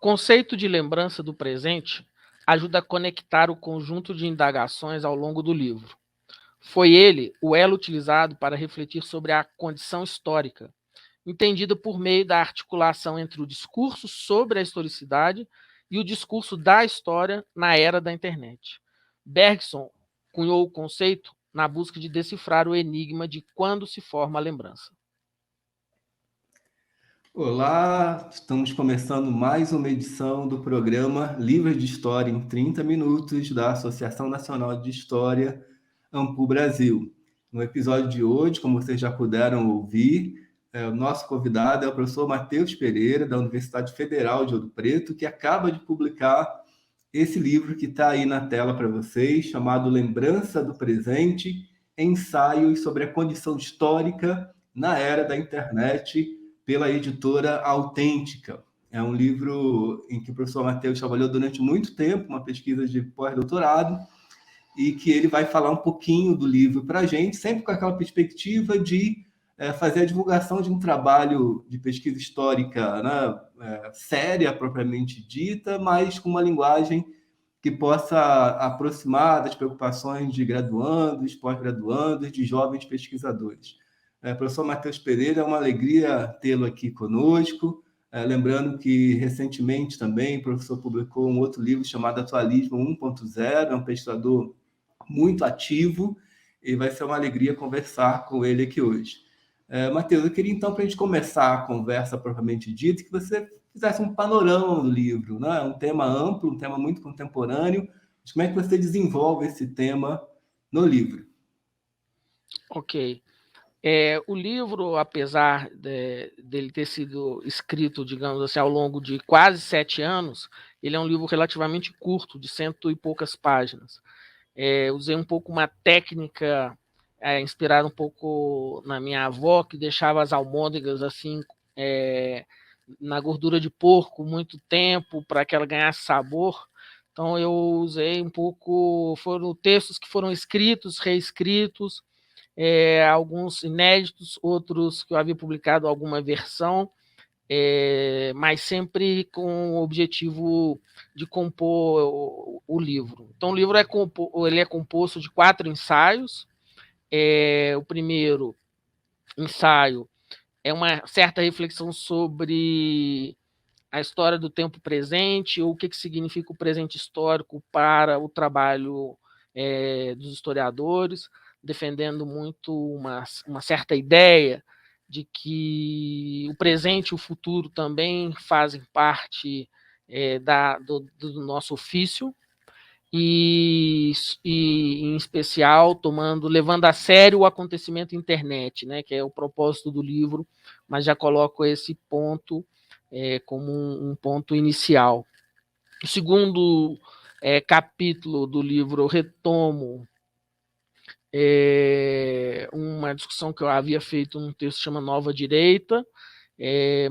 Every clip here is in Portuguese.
conceito de lembrança do presente ajuda a conectar o conjunto de indagações ao longo do livro. Foi ele o elo utilizado para refletir sobre a condição histórica, entendida por meio da articulação entre o discurso sobre a historicidade e o discurso da história na era da internet. Bergson cunhou o conceito na busca de decifrar o enigma de quando se forma a lembrança. Olá, estamos começando mais uma edição do programa Livros de História em 30 Minutos da Associação Nacional de História, Ampu Brasil. No episódio de hoje, como vocês já puderam ouvir, o nosso convidado é o professor Matheus Pereira, da Universidade Federal de Ouro Preto, que acaba de publicar esse livro que está aí na tela para vocês, chamado Lembrança do Presente, Ensaios sobre a Condição Histórica na Era da Internet, pela editora Autêntica. É um livro em que o professor Matheus trabalhou durante muito tempo, uma pesquisa de pós-doutorado, e que ele vai falar um pouquinho do livro para a gente, sempre com aquela perspectiva de fazer a divulgação de um trabalho de pesquisa histórica, né, séria, propriamente dita, mas com uma linguagem que possa aproximar das preocupações de graduandos, pós-graduandos, de jovens pesquisadores. Professor Matheus Pereira, é uma alegria tê-lo aqui conosco. Lembrando que, recentemente, também, o professor publicou um outro livro chamado Atualismo 1.0, é um pesquisador muito ativo, e vai ser uma alegria conversar com ele aqui hoje. Matheus, eu queria, então, para a gente começar a conversa propriamente dita, que você fizesse um panorama do livro, né? Um tema amplo, um tema muito contemporâneo. Mas como é que você desenvolve esse tema no livro? Ok. O livro, apesar dele ter sido escrito, digamos assim, ao longo de quase 7 anos, ele é um livro relativamente curto, de 100 e poucas páginas. Usei um pouco uma técnica inspirada um pouco na minha avó, que deixava as almôndegas assim na gordura de porco muito tempo para que ela ganhasse sabor. Então eu usei um pouco, foram textos que foram escritos, reescritos, alguns inéditos, outros que eu havia publicado alguma versão, mas sempre com o objetivo de compor o livro. Então o livro ele é composto de 4 ensaios. O primeiro ensaio é uma certa reflexão sobre a história do tempo presente, ou o que significa o presente histórico para o trabalho dos historiadores, defendendo muito uma certa ideia de que o presente e o futuro também fazem parte do nosso ofício, e em especial levando a sério o acontecimento internet, né, que é o propósito do livro, mas já coloco esse ponto como um ponto inicial. O segundo capítulo do livro eu retomo uma discussão que eu havia feito num texto que chama Nova Direita,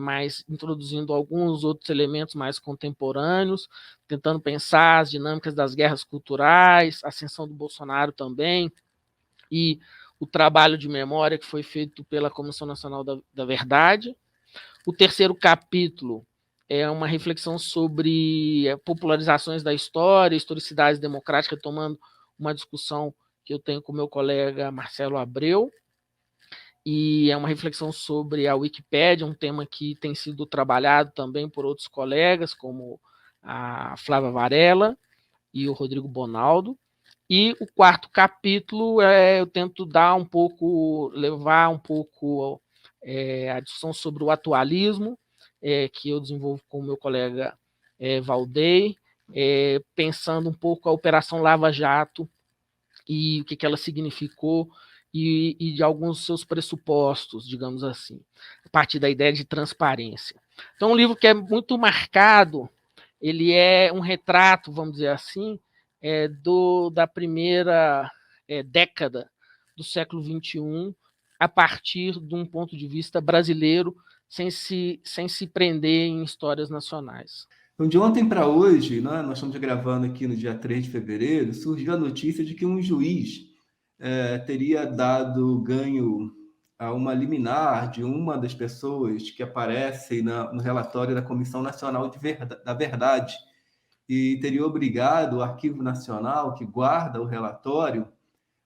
mas introduzindo alguns outros elementos mais contemporâneos, tentando pensar as dinâmicas das guerras culturais, a ascensão do Bolsonaro também, e o trabalho de memória que foi feito pela Comissão Nacional da Verdade. O terceiro capítulo é uma reflexão sobre popularizações da história, historicidade democrática, tomando uma discussão que eu tenho com meu colega Marcelo Abreu, e é uma reflexão sobre a Wikipédia, um tema que tem sido trabalhado também por outros colegas, como a Flávia Varela e o Rodrigo Bonaldo. E o quarto capítulo eu tento levar um pouco a discussão sobre o atualismo, que eu desenvolvo com o meu colega Valdei, pensando um pouco a Operação Lava Jato e o que ela significou, e de alguns dos seus pressupostos, digamos assim, a partir da ideia de transparência. Então, um livro que é muito marcado, ele é um retrato, vamos dizer assim, da primeira década do século XXI, a partir de um ponto de vista brasileiro, sem se prender em histórias nacionais. Então, de ontem para hoje, né, nós estamos gravando aqui no dia 3 de fevereiro, surgiu a notícia de que um juiz teria dado ganho a uma liminar de uma das pessoas que aparece no relatório da Comissão Nacional da Verdade, e teria obrigado o Arquivo Nacional, que guarda o relatório,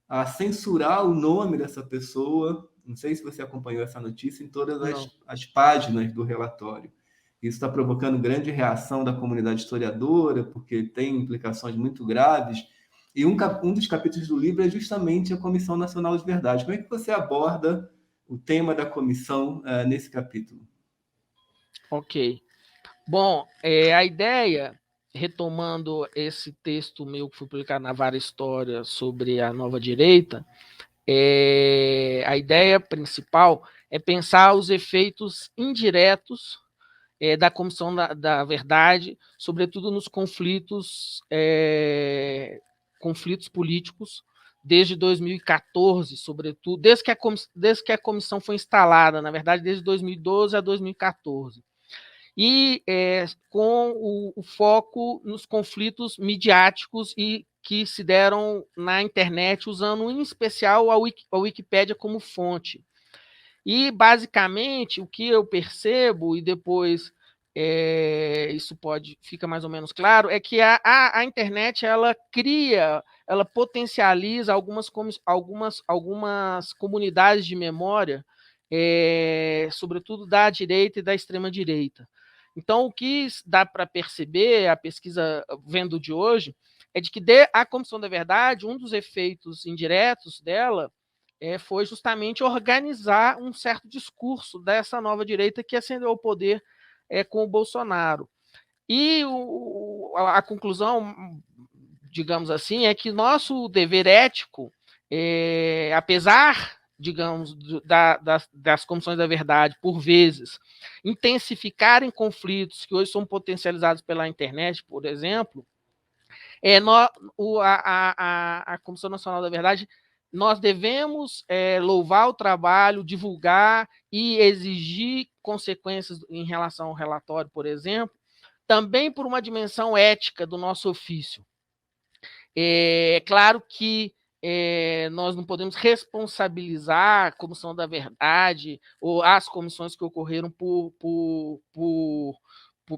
a censurar o nome dessa pessoa. Não sei se você acompanhou essa notícia, em todas as páginas do relatório. Isso está provocando grande reação da comunidade historiadora, porque tem implicações muito graves. E um dos capítulos do livro é justamente a Comissão Nacional de Verdade. Como é que você aborda o tema da comissão nesse capítulo? Ok. Bom, a ideia, retomando esse texto meu que foi publicado na Vara História sobre a nova direita, a ideia principal é pensar os efeitos indiretos da Comissão da Verdade, sobretudo nos conflitos políticos, desde 2014, sobretudo, desde que a comissão foi instalada, na verdade, desde 2012 a 2014. E com o foco nos conflitos midiáticos e que se deram na internet, usando em especial a Wikipédia como fonte. E, basicamente, o que eu percebo, e depois isso fica mais ou menos claro, é que a internet ela potencializa algumas comunidades de memória, sobretudo da direita e da extrema-direita. Então, o que dá para perceber, a pesquisa vendo de hoje, é de que a Comissão da Verdade, um dos efeitos indiretos dela foi justamente organizar um certo discurso dessa nova direita que ascendeu ao poder com o Bolsonaro. E a conclusão, digamos assim, é que nosso dever ético, apesar, digamos, das comissões da verdade, por vezes, intensificarem conflitos que hoje são potencializados pela internet, por exemplo, a Comissão Nacional da Verdade, nós devemos louvar o trabalho, divulgar e exigir consequências em relação ao relatório, por exemplo, também por uma dimensão ética do nosso ofício. É claro que nós não podemos responsabilizar a Comissão da Verdade ou as comissões que ocorreram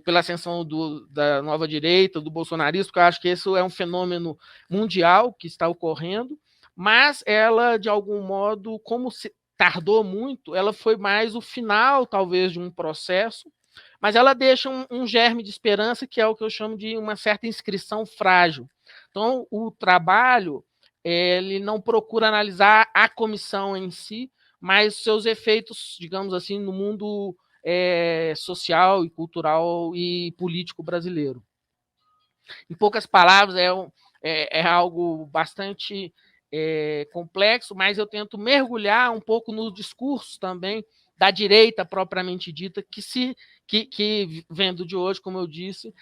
pela ascensão da nova direita, do bolsonarismo, porque eu acho que isso é um fenômeno mundial que está ocorrendo, mas ela, de algum modo, como se tardou muito, ela foi mais o final, talvez, de um processo, mas ela deixa um germe de esperança, que é o que eu chamo de uma certa inscrição frágil. Então, o trabalho, ele não procura analisar a comissão em si, mas seus efeitos, digamos assim, no mundo social e cultural e político brasileiro. Em poucas palavras, é algo bastante complexo, mas eu tento mergulhar um pouco no discurso também da direita propriamente dita, que vendo de hoje, como eu disse,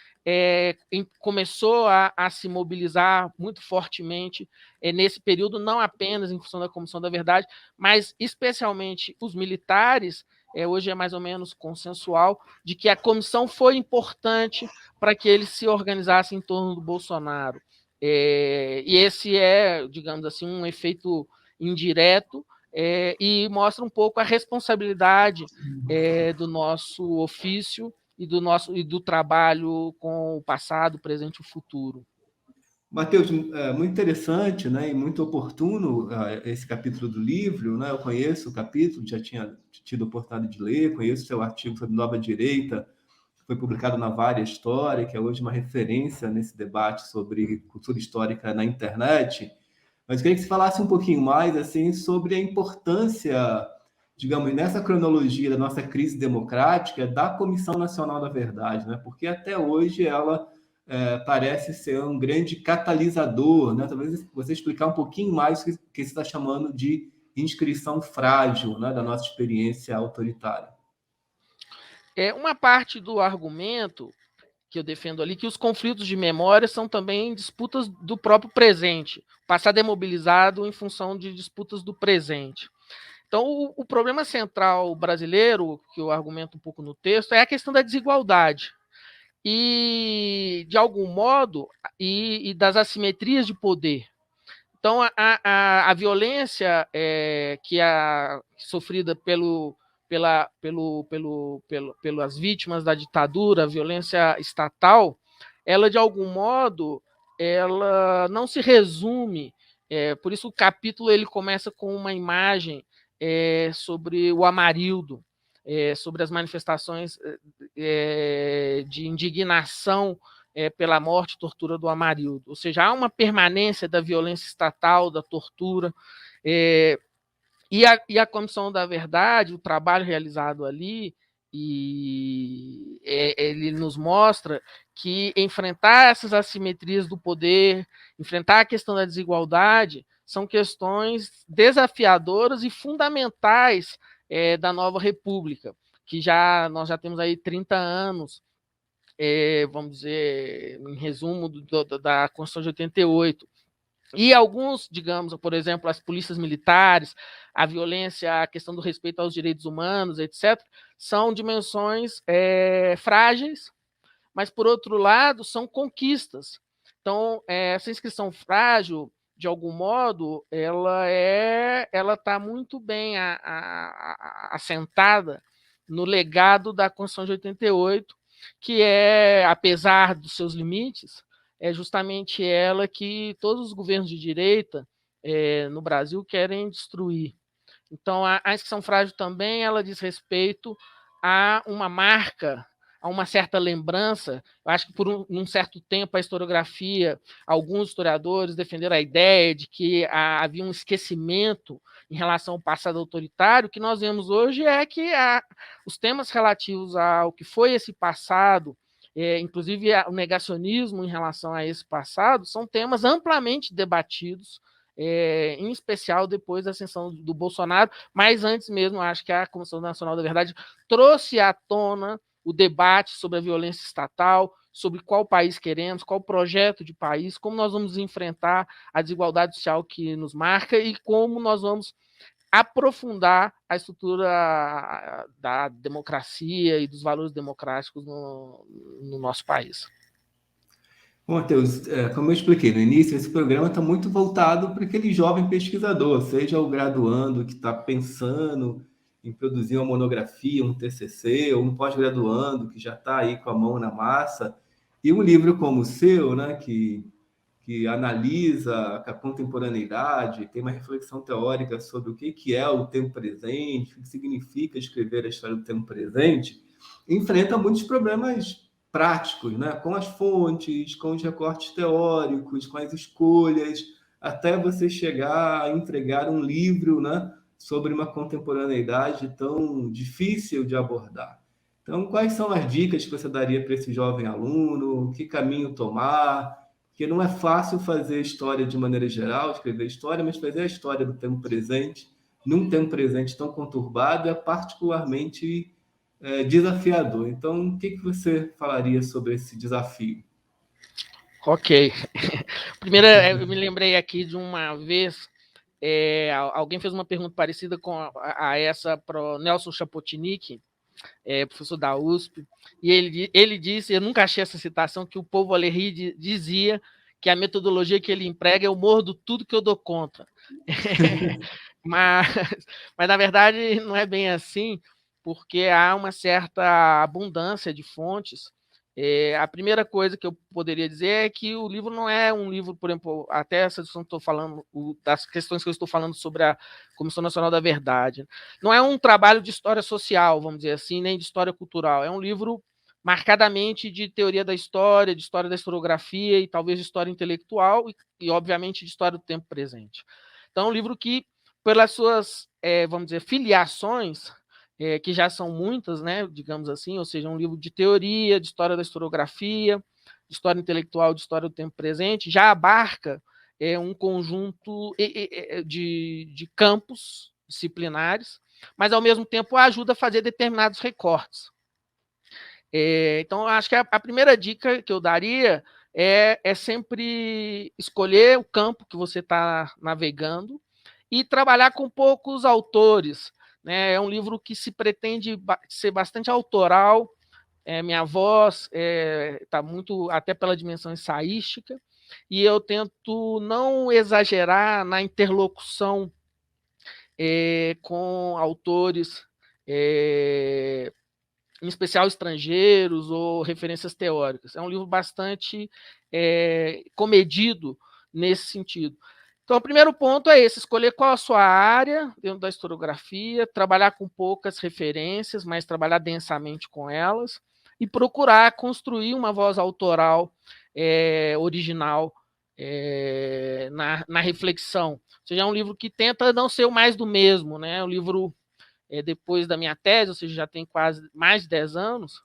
começou a se mobilizar muito fortemente nesse período, não apenas em função da Comissão da Verdade, mas especialmente os militares. Hoje é mais ou menos consensual de que a comissão foi importante para que eles se organizassem em torno do Bolsonaro. E esse é, digamos assim, um efeito indireto, e mostra um pouco a responsabilidade do nosso ofício e do trabalho com o passado, o presente e o futuro. Matheus, muito interessante, né, e muito oportuno esse capítulo do livro, né? Eu conheço o capítulo, já tinha tido a oportunidade de ler, conheço seu artigo sobre Nova Direita, que foi publicado na Vara História, que é hoje uma referência nesse debate sobre cultura histórica na internet. Mas queria que você falasse um pouquinho mais assim sobre a importância, digamos, nessa cronologia da nossa crise democrática, da Comissão Nacional da Verdade, né? Porque até hoje ela parece ser um grande catalisador, né? Talvez você explicar um pouquinho mais o que você está chamando de inscrição frágil, né, da nossa experiência autoritária. Uma parte do argumento que eu defendo ali, que os conflitos de memória são também disputas do próprio presente. O passado é mobilizado em função de disputas do presente. Então, o problema central brasileiro, que eu argumento um pouco no texto, é a questão da desigualdade. E, de algum modo, e das assimetrias de poder. Então, a violência que é sofrida pelas vítimas da ditadura, a violência estatal, ela, de algum modo, ela não se resume. Por isso, o capítulo ele começa com uma imagem sobre o Amarildo, sobre as manifestações de indignação pela morte e tortura do Amarildo. Ou seja, há uma permanência da violência estatal, da tortura, e a Comissão da Verdade, o trabalho realizado ali, ele nos mostra que enfrentar essas assimetrias do poder, enfrentar a questão da desigualdade, são questões desafiadoras e fundamentais da nova república, que nós já temos aí 30 anos, vamos dizer, em resumo, da Constituição de 88. E alguns, digamos, por exemplo, as polícias militares, a violência, a questão do respeito aos direitos humanos, etc., são dimensões frágeis, mas, por outro lado, são conquistas. Então, essa inscrição frágil, de algum modo, ela está muito bem assentada no legado da Constituição de 88, que apesar dos seus limites, é justamente ela que todos os governos de direita no Brasil querem destruir. Então, a inscrição frágil também ela diz respeito a uma marca, a uma certa lembrança. Eu acho que por um certo tempo a historiografia, alguns historiadores defenderam a ideia de que havia um esquecimento em relação ao passado autoritário. O que nós vemos hoje é que os temas relativos ao que foi esse passado, inclusive o negacionismo em relação a esse passado, são temas amplamente debatidos, em especial depois da ascensão do Bolsonaro, mas antes mesmo, acho que a Comissão Nacional da Verdade trouxe à tona o debate sobre a violência estatal, sobre qual país queremos, qual projeto de país, como nós vamos enfrentar a desigualdade social que nos marca e como nós vamos aprofundar a estrutura da democracia e dos valores democráticos no nosso país. Bom, Matheus, como eu expliquei no início, esse programa está muito voltado para aquele jovem pesquisador, seja o graduando que está pensando em produzir uma monografia, um TCC, ou um pós-graduando que já está aí com a mão na massa. E um livro como o seu, né, que analisa a contemporaneidade, tem uma reflexão teórica sobre o que é o tempo presente, o que significa escrever a história do tempo presente, enfrenta muitos problemas práticos, né? Com as fontes, com os recortes teóricos, com as escolhas, até você chegar a entregar um livro, né, sobre uma contemporaneidade tão difícil de abordar. Então, quais são as dicas que você daria para esse jovem aluno? Que caminho tomar? Porque não é fácil fazer história de maneira geral, escrever história, mas fazer a história do tempo presente, num tempo presente tão conturbado, é particularmente desafiador. Então, o que você falaria sobre esse desafio? Ok. Primeiro, eu me lembrei aqui de uma vez, alguém fez uma pergunta parecida com a essa para o Nelson Chapotnik, professor da USP, e ele disse, eu nunca achei essa citação, que o Paul Valéry dizia que a metodologia que ele emprega é o mordo tudo que eu dou contra. mas, na verdade, não é bem assim, porque há uma certa abundância de fontes. A primeira coisa que eu poderia dizer é que o livro não é um livro, por exemplo, até essa discussão que estou falando, das questões que eu estou falando sobre a Comissão Nacional da Verdade, não é um trabalho de história social, vamos dizer assim, nem de história cultural, é um livro marcadamente de teoria da história, de história da historiografia e talvez de história intelectual e obviamente, de história do tempo presente. Então, é um livro que, pelas suas, vamos dizer, filiações, que já são muitas, né, digamos assim, ou seja, um livro de teoria, de história da historiografia, de história intelectual, de história do tempo presente, já abarca um conjunto de campos disciplinares, mas, ao mesmo tempo, ajuda a fazer determinados recortes. Então, acho que a primeira dica que eu daria é sempre escolher o campo que você está navegando e trabalhar com poucos autores. Né? É um livro que se pretende ser bastante autoral, minha voz está muito, até pela dimensão ensaística, e eu tento não exagerar na interlocução com autores, em especial estrangeiros ou referências teóricas. É um livro bastante comedido nesse sentido. Então, o primeiro ponto é esse: escolher qual a sua área dentro da historiografia, trabalhar com poucas referências, mas trabalhar densamente com elas, e procurar construir uma voz autoral original na reflexão. Ou seja, é um livro que tenta não ser o mais do mesmo, né? Um livro, depois da minha tese, ou seja, já tem quase mais de 10 anos,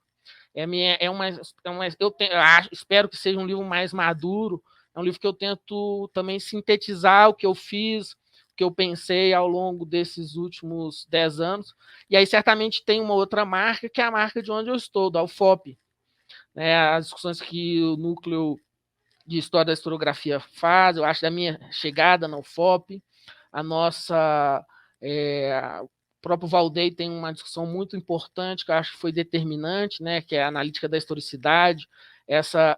espero que seja um livro mais maduro. É um livro que eu tento também sintetizar o que eu fiz, o que eu pensei ao longo desses últimos 10 anos. E aí, certamente, tem uma outra marca, que é a marca de onde eu estou, da UFOP. As discussões que o núcleo de História da Historiografia faz, eu acho, da minha chegada na UFOP, a nossa... o próprio Valdey tem uma discussão muito importante, que eu acho que foi determinante, né, que é a analítica da historicidade, essa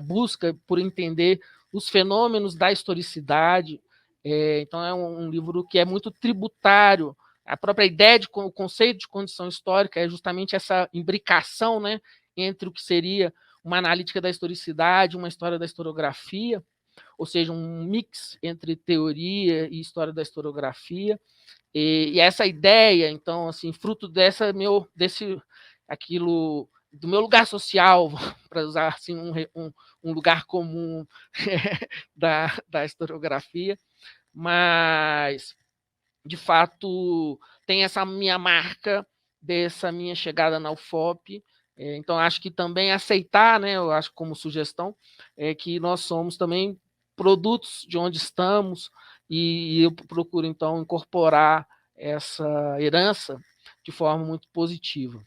busca por entender os fenômenos da historicidade. Então, é um livro que é muito tributário. A própria ideia o conceito de condição histórica é justamente essa imbricação, né, entre o que seria uma analítica da historicidade, uma história da historiografia, ou seja, um mix entre teoria e história da historiografia. E essa ideia, então, assim, fruto do meu lugar social, para usar assim, um lugar comum da historiografia, mas, de fato, tem essa minha marca dessa minha chegada na UFOP. Então, acho que também aceitar, né, eu acho como sugestão, que nós somos também produtos de onde estamos, e eu procuro, então, incorporar essa herança de forma muito positiva.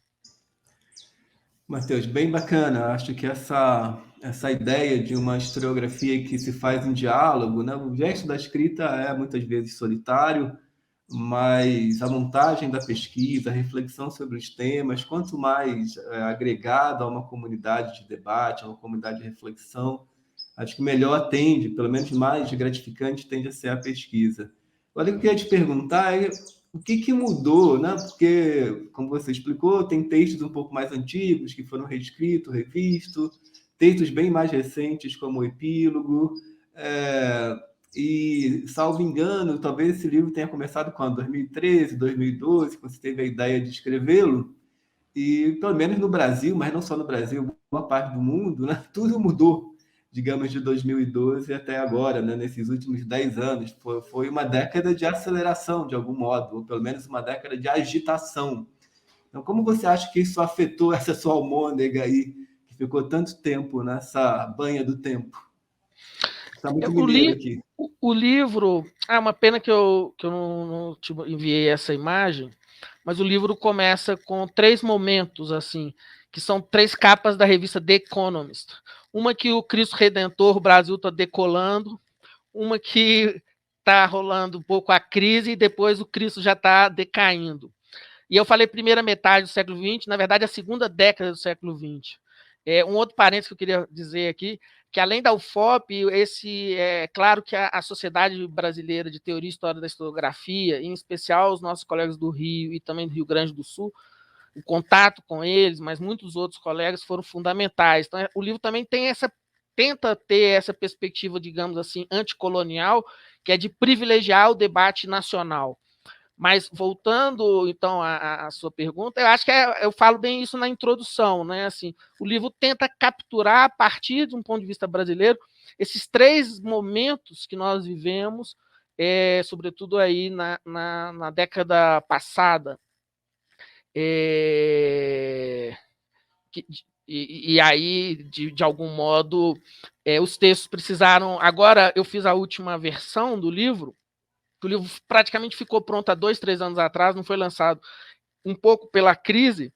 Matheus, bem bacana. Acho que essa ideia de uma historiografia que se faz em diálogo, né? O gesto da escrita é muitas vezes solitário, mas a montagem da pesquisa, a reflexão sobre os temas, quanto mais agregado a uma comunidade de debate, a uma comunidade de reflexão, acho que melhor atende, pelo menos mais gratificante tende a ser a pesquisa. Agora, o que eu queria te perguntar é o que mudou, né? Porque, como você explicou, tem textos um pouco mais antigos que foram reescritos, revistos, textos bem mais recentes, como o Epílogo, e, salvo engano, talvez esse livro tenha começado quando? 2013, 2012, quando você teve a ideia de escrevê-lo, e pelo menos no Brasil, mas não só no Brasil, boa parte do mundo, né? Tudo mudou, digamos, de 2012 até agora, né? Nesses últimos 10 anos. Foi uma década de aceleração, de algum modo, ou pelo menos uma década de agitação. Então, como você acha que isso afetou essa sua almôndega aí, que ficou tanto tempo nessa banha do tempo? Está muito mineiro aqui. O livro... uma pena que eu não te enviei essa imagem, mas o livro começa com 3 momentos, assim, que são 3 capas da revista The Economist. Uma que o Cristo Redentor, o Brasil está decolando, uma que está rolando um pouco a crise, e depois o Cristo já está decaindo. E eu falei primeira metade do século XX, na verdade, a segunda década do século XX. Um outro parênteses que eu queria dizer aqui, que além da UFOP, claro que a Sociedade Brasileira de Teoria e História da Historiografia, em especial os nossos colegas do Rio e também do Rio Grande do Sul, o contato com eles, mas muitos outros colegas foram fundamentais. Então, o livro também tenta ter essa perspectiva, digamos assim, anticolonial, que é de privilegiar o debate nacional. Mas, voltando, então, à sua pergunta, eu acho que eu falo bem isso na introdução, né? Assim, o livro tenta capturar, a partir de um ponto de vista brasileiro, esses 3 momentos que nós vivemos, sobretudo aí na década passada. E aí, de algum modo, os textos precisaram... Agora, eu fiz a última versão do livro, que o livro praticamente ficou pronto há 2, 3 anos atrás, não foi lançado, um pouco pela crise.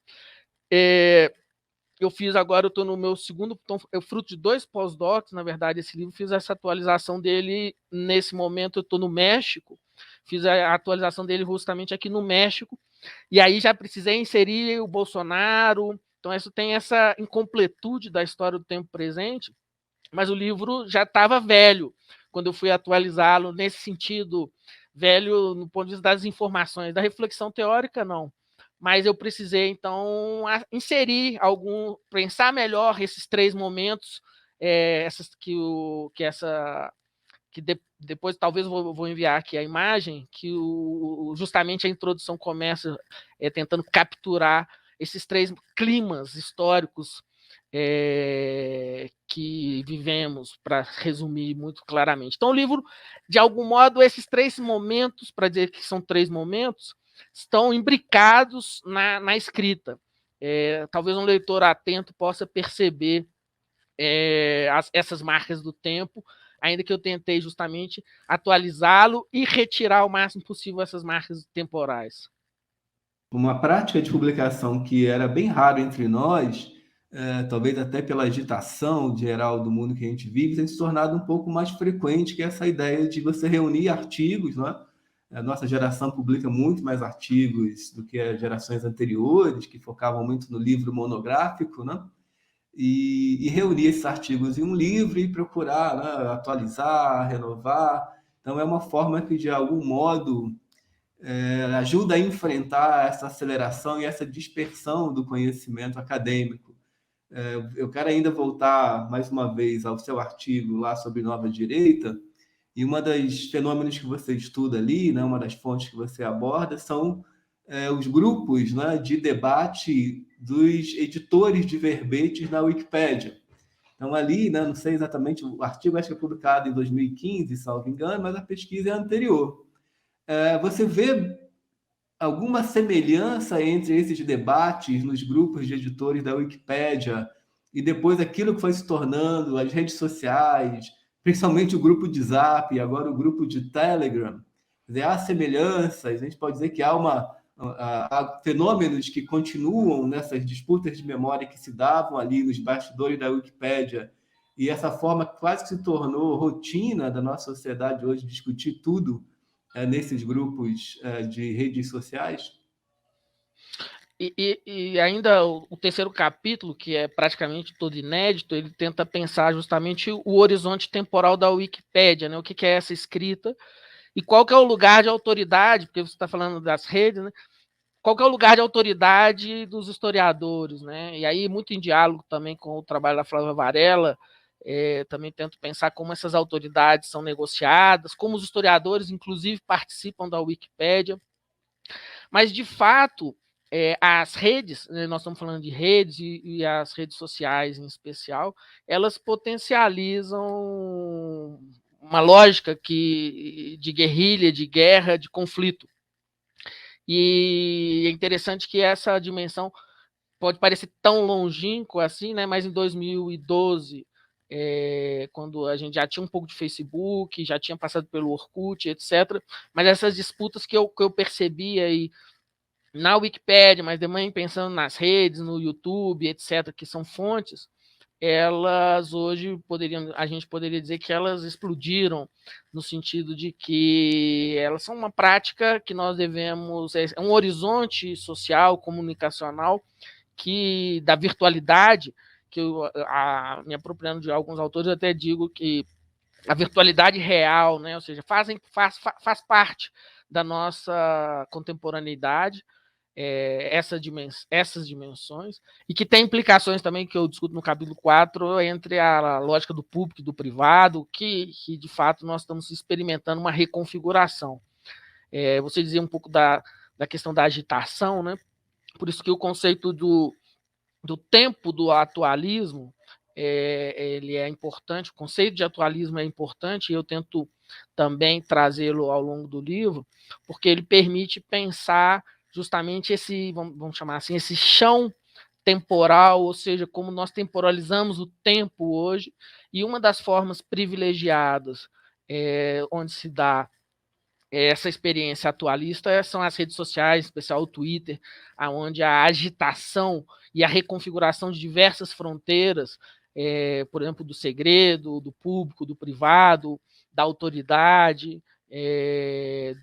Eu fiz agora, eu estou no meu segundo, então, eu fruto de 2 pós-docs, na verdade, esse livro, fiz essa atualização dele, nesse momento eu estou no México, fiz a atualização dele justamente aqui no México, e aí já precisei inserir o Bolsonaro. Então, isso tem essa incompletude da história do tempo presente, mas o livro já estava velho quando eu fui atualizá-lo, nesse sentido, velho no ponto de vista das informações, da reflexão teórica, não. Mas eu precisei, então, inserir pensar melhor esses 3 momentos, depois talvez vou enviar aqui a imagem, que justamente a introdução começa tentando capturar esses 3 climas históricos que vivemos, para resumir muito claramente. Então, o livro, de algum modo, esses 3 momentos, para dizer que são 3 momentos, estão imbricados na escrita. Talvez um leitor atento possa perceber essas marcas do tempo, ainda que eu tentei justamente atualizá-lo e retirar o máximo possível essas marcas temporais. Uma prática de publicação que era bem raro entre nós, talvez até pela agitação geral do mundo que a gente vive, tem se tornado um pouco mais frequente, que é essa ideia de você reunir artigos, não é? A nossa geração publica muito mais artigos do que as gerações anteriores, que focavam muito no livro monográfico, né? E reunir esses artigos em um livro e procurar, né, atualizar, renovar. Então, é uma forma que, de algum modo, ajuda a enfrentar essa aceleração e essa dispersão do conhecimento acadêmico. Eu quero ainda voltar mais uma vez ao seu artigo lá sobre nova direita, e uma das fenômenos que você estuda ali, né, uma das fontes que você aborda, são os grupos, né, de debate dos editores de verbetes na Wikipédia. Então, ali, né, não sei exatamente, o artigo acho que é publicado em 2015, salvo engano, mas a pesquisa é anterior. Você vê alguma semelhança entre esses debates nos grupos de editores da Wikipédia e depois aquilo que foi se tornando as redes sociais, principalmente o grupo de Zap e agora o grupo de Telegram? Quer dizer, há semelhanças, a gente pode dizer que há fenômenos que continuam nessas disputas de memória que se davam ali nos bastidores da Wikipédia, e essa forma quase que se tornou rotina da nossa sociedade hoje, discutir tudo nesses grupos de redes sociais? E ainda o terceiro capítulo, que é praticamente todo inédito, ele tenta pensar justamente o horizonte temporal da Wikipédia, né? O que é essa escrita e qual que é o lugar de autoridade, porque você está falando das redes, né? Qual que é o lugar de autoridade dos historiadores, né? E aí, muito em diálogo também com o trabalho da Flávia Varela, também tento pensar como essas autoridades são negociadas, como os historiadores, inclusive, participam da Wikipédia. Mas, de fato, as redes, né, nós estamos falando de redes e as redes sociais em especial, elas potencializam uma lógica de guerrilha, de guerra, de conflito. E é interessante que essa dimensão pode parecer tão longínqua assim, né? Mas em 2012, quando a gente já tinha um pouco de Facebook, já tinha passado pelo Orkut, etc. Mas essas disputas que eu percebi aí na Wikipédia, mas também pensando nas redes, no YouTube, etc., que são fontes, elas hoje a gente poderia dizer que elas explodiram, no sentido de que elas são uma prática que nós devemos, é um horizonte social, comunicacional, que da virtualidade, que me apropriando de alguns autores, eu até digo que a virtualidade real, né, ou seja, faz parte da nossa contemporaneidade, essas dimensões, e que tem implicações também, que eu discuto no capítulo 4, entre a lógica do público e do privado, que de fato nós estamos experimentando uma reconfiguração. Você dizia um pouco da questão da agitação, né? Por isso que o conceito do tempo do atualismo ele é importante, o conceito de atualismo é importante, e eu tento também trazê-lo ao longo do livro, porque ele permite pensar justamente esse, vamos chamar assim, esse chão temporal, ou seja, como nós temporalizamos o tempo hoje, e uma das formas privilegiadas onde se dá essa experiência atualista são as redes sociais, em especial o Twitter, onde a agitação e a reconfiguração de diversas fronteiras, por exemplo, do segredo, do público, do privado, da autoridade,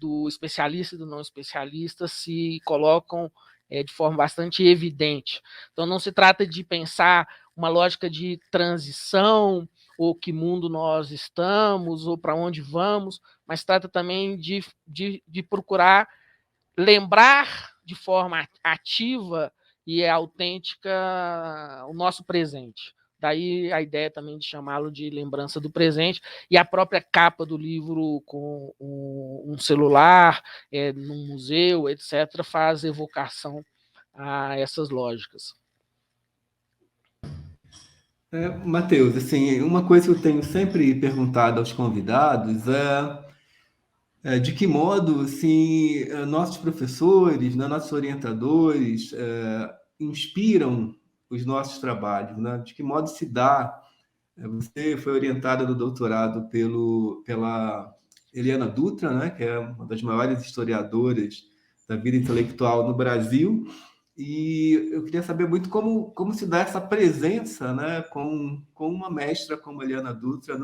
do especialista e do não especialista, se colocam de forma bastante evidente. Então, não se trata de pensar uma lógica de transição ou que mundo nós estamos, ou para onde vamos, mas trata também de procurar lembrar de forma ativa e autêntica o nosso presente. Daí a ideia também de chamá-lo de lembrança do presente, e a própria capa do livro com um celular, num museu, etc., faz evocação a essas lógicas. Matheus, assim, uma coisa que eu tenho sempre perguntado aos convidados de que modo assim, nossos professores, né, nossos orientadores inspiram os nossos trabalhos, né? De que modo se dá. Você foi orientada no doutorado pela Eliana Dutra, né, que é uma das maiores historiadoras da vida intelectual no Brasil, e eu queria saber muito como se dá essa presença, né, com uma mestra como a Eliana Dutra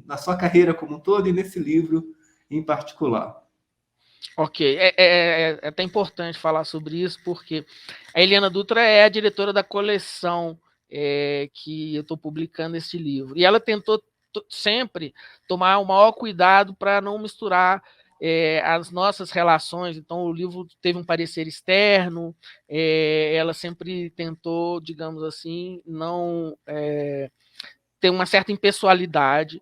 na sua carreira como um todo e nesse livro em particular. Ok, é até importante falar sobre isso, porque a Eliana Dutra é a diretora da coleção que eu estou publicando esse livro. E ela tentou sempre tomar o maior cuidado para não misturar as nossas relações. Então, o livro teve um parecer externo, ela sempre tentou, digamos assim, não ter uma certa impessoalidade.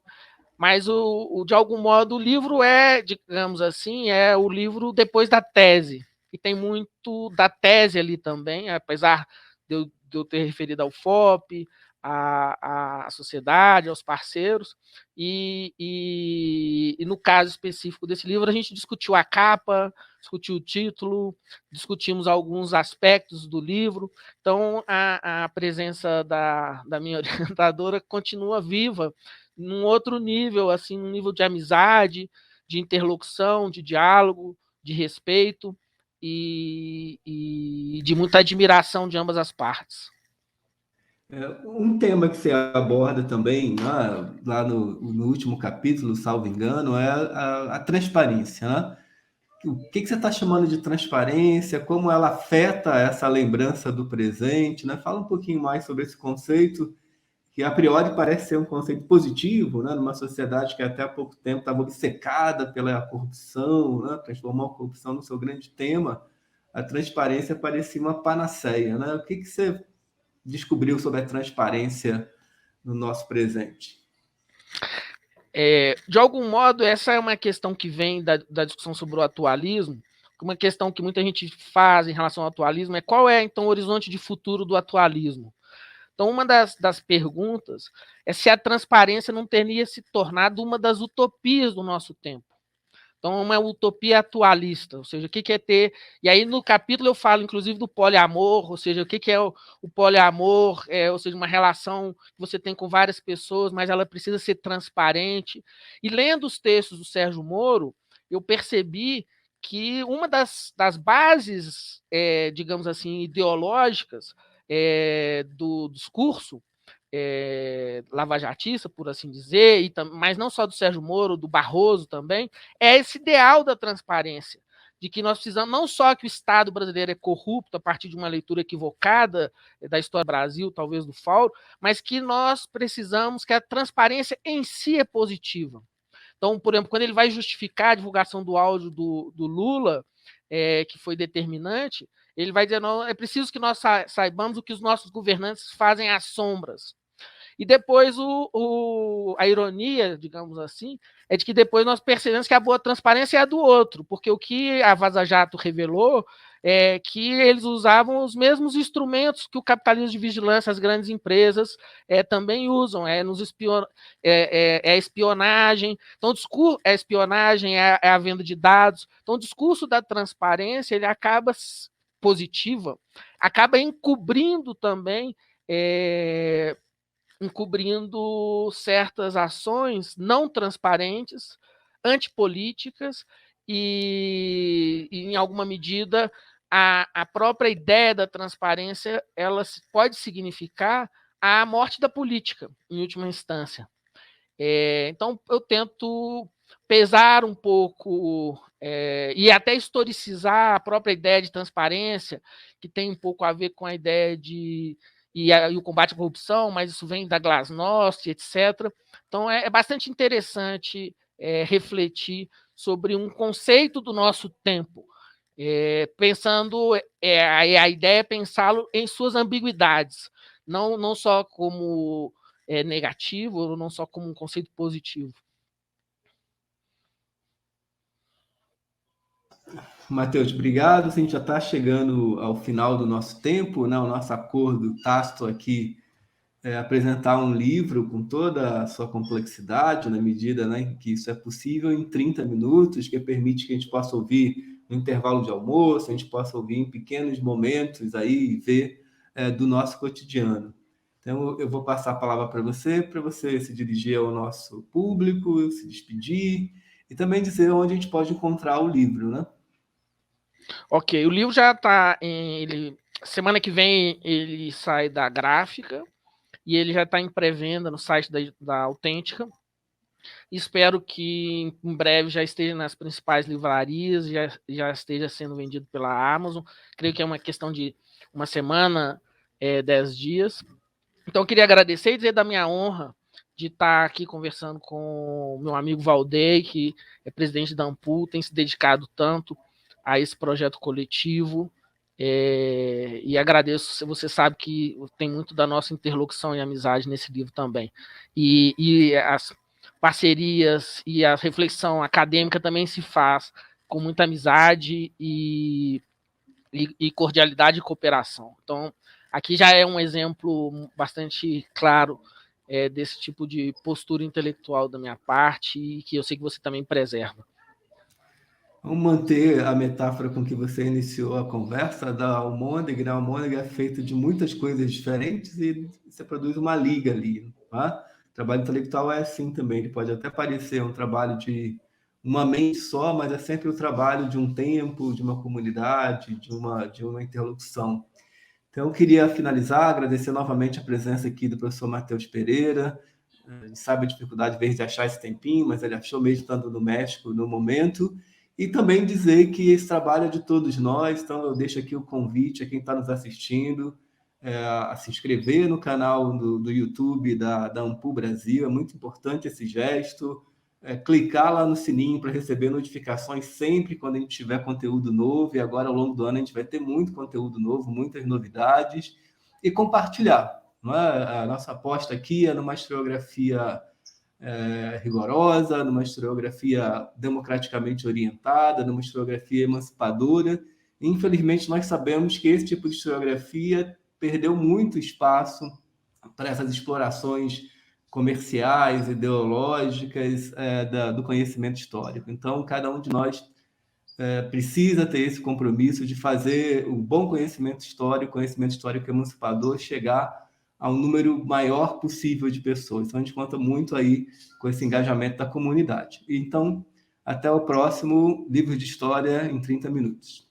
Mas, de algum modo, o livro digamos assim, é o livro depois da tese. E tem muito da tese ali também, apesar de eu ter referido ao FOP, à sociedade, aos parceiros. E no caso específico desse livro, a gente discutiu a capa, discutiu o título, discutimos alguns aspectos do livro. Então, a presença da minha orientadora continua viva num outro nível, assim, num nível de amizade, de interlocução, de diálogo, de respeito e de muita admiração de ambas as partes. Um tema que você aborda também, né, lá no último capítulo, salvo engano, é a transparência, né? O que você está chamando de transparência? Como ela afeta essa lembrança do presente, né? Fala um pouquinho mais sobre esse conceito, que a priori parece ser um conceito positivo, né? Numa sociedade que até há pouco tempo estava obcecada pela corrupção, né? Transformou a corrupção no seu grande tema. A transparência parecia uma panaceia, né? O que você descobriu sobre a transparência no nosso presente? De algum modo, essa é uma questão que vem da discussão sobre o atualismo. Uma questão que muita gente faz em relação ao atualismo é qual é, então, o horizonte de futuro do atualismo. Então, uma das perguntas é se a transparência não teria se tornado uma das utopias do nosso tempo. Então, uma utopia atualista, ou seja, o que é ter. E aí, no capítulo, eu falo, inclusive, do poliamor, ou seja, o que é o poliamor, ou seja, uma relação que você tem com várias pessoas, mas ela precisa ser transparente. E lendo os textos do Sérgio Moro, eu percebi que uma das bases, digamos assim, ideológicas do discurso lavajatista, por assim dizer, mas não só do Sérgio Moro, do Barroso também, é esse ideal da transparência, de que nós precisamos, não só que o Estado brasileiro é corrupto a partir de uma leitura equivocada da história do Brasil, talvez do Fausto, mas que nós precisamos que a transparência em si é positiva. Então, por exemplo, quando ele vai justificar a divulgação do áudio do Lula, que foi determinante, ele vai dizer, não, é preciso que nós saibamos o que os nossos governantes fazem às sombras. E depois a ironia, digamos assim, é de que depois nós percebemos que a boa transparência é a do outro, porque o que a Vaza Jato revelou é que eles usavam os mesmos instrumentos que o capitalismo de vigilância, as grandes empresas também usam, é espionagem, então a espionagem é a venda de dados, então o discurso da transparência ele acaba positiva, acaba encobrindo também encobrindo certas ações não transparentes, antipolíticas e em alguma medida, a própria ideia da transparência ela pode significar a morte da política, em última instância. Então, eu tento pesar um pouco e até historicizar a própria ideia de transparência, que tem um pouco a ver com a ideia de e o combate à corrupção, mas isso vem da Glasnost, etc. Então, é bastante interessante refletir sobre um conceito do nosso tempo, pensando, a ideia é pensá-lo em suas ambiguidades, não só como negativo, não só como um conceito positivo. Matheus, obrigado. A gente já está chegando ao final do nosso tempo, né? O nosso acordo tácito aqui é apresentar um livro com toda a sua complexidade, na medida, né, que isso é possível, em 30 minutos, que permite que a gente possa ouvir no intervalo de almoço, a gente possa ouvir em pequenos momentos aí e ver do nosso cotidiano. Então, eu vou passar a palavra para você se dirigir ao nosso público, se despedir e também dizer onde a gente pode encontrar o livro, né? Ok, o livro já está semana que vem ele sai da Gráfica e ele já está em pré-venda no site da Autêntica. Espero que em breve já esteja nas principais livrarias, já esteja sendo vendido pela Amazon. Creio que é uma questão de uma semana, 10 dias. Então, eu queria agradecer e dizer da minha honra de estar aqui conversando com o meu amigo Valdei, que é presidente da Ampul, tem se dedicado tanto a esse projeto coletivo. E agradeço, você sabe que tem muito da nossa interlocução e amizade nesse livro também. E as parcerias e a reflexão acadêmica também se faz com muita amizade e cordialidade e cooperação. Então, aqui já é um exemplo bastante claro desse tipo de postura intelectual da minha parte e que eu sei que você também preserva. Vamos manter a metáfora com que você iniciou a conversa da almôndega, né? A almôndega é feita de muitas coisas diferentes e você produz uma liga ali, tá? O trabalho intelectual é assim também, ele pode até parecer um trabalho de uma mente só, mas é sempre o trabalho de um tempo, de uma comunidade, de uma interlocução. Então, eu queria finalizar, agradecer novamente a presença aqui do professor Matheus Pereira. A gente sabe a dificuldade de achar esse tempinho, mas ele achou mesmo estando no México no momento. E também dizer que esse trabalho é de todos nós, então eu deixo aqui o convite a quem está nos assistindo a se inscrever no canal do YouTube da Ampul Brasil, é muito importante esse gesto, clicar lá no sininho para receber notificações sempre quando a gente tiver conteúdo novo, e agora ao longo do ano a gente vai ter muito conteúdo novo, muitas novidades, e compartilhar. Não é? A nossa aposta aqui é numa historiografia rigorosa, numa historiografia democraticamente orientada, numa historiografia emancipadora. Infelizmente, nós sabemos que esse tipo de historiografia perdeu muito espaço para essas explorações comerciais, ideológicas do conhecimento histórico. Então, cada um de nós precisa ter esse compromisso de fazer o bom conhecimento histórico emancipador, chegar ao número maior possível de pessoas. Então, a gente conta muito aí com esse engajamento da comunidade. Então, até o próximo Livro de História em 30 minutos.